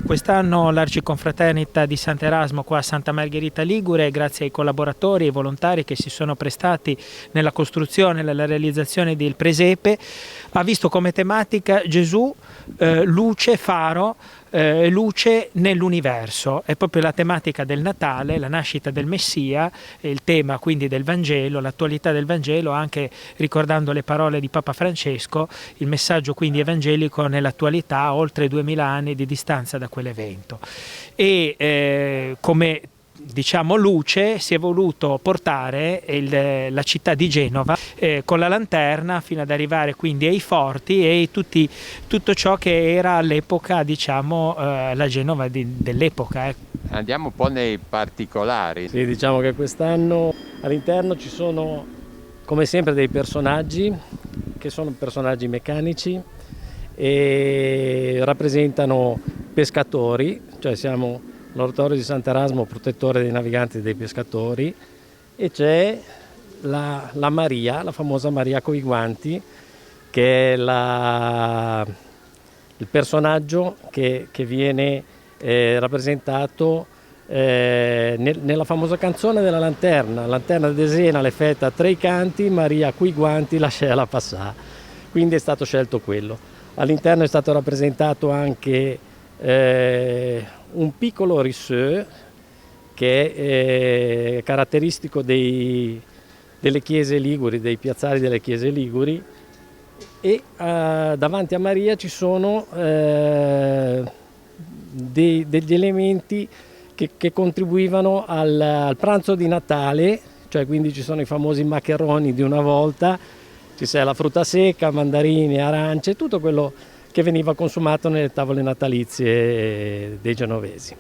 Quest'anno l'Arciconfraternita di Sant'Erasmo qua a Santa Margherita Ligure, grazie ai collaboratori e ai volontari che si sono prestati nella costruzione e nella realizzazione del presepe, ha visto come tematica Gesù, luce, faro, luce nell'universo. È proprio la tematica del Natale, la nascita del Messia, il tema quindi del Vangelo, l'attualità del Vangelo, anche ricordando le parole di Papa Francesco, il messaggio quindi evangelico nell'attualità a oltre 2000 anni di distanza da quell'evento. E come diciamo luce si è voluto portare la città di Genova con la lanterna fino ad arrivare quindi ai forti e tutto ciò che era all'epoca, diciamo, la Genova dell'epoca. Andiamo un po' nei particolari. Sì, diciamo che quest'anno all'interno ci sono come sempre dei personaggi che sono personaggi meccanici e rappresentano pescatori, cioè siamo l'oratorio di Sant'Erasmo, protettore dei naviganti e dei pescatori, e c'è la Maria, la famosa Maria coi guanti, che è il personaggio che viene rappresentato nella famosa canzone della lanterna d'Esena, l'effetta a tre canti, Maria coi guanti lasciala passare, quindi è stato scelto quello. All'interno è stato rappresentato anche un piccolo riseux che è caratteristico delle chiese liguri, dei piazzali delle chiese liguri, e davanti a Maria ci sono degli elementi che contribuivano al pranzo di Natale, cioè quindi ci sono i famosi maccheroni di una volta, ci sia la frutta secca, mandarini, arance, tutto quello che veniva consumato nelle tavole natalizie dei genovesi.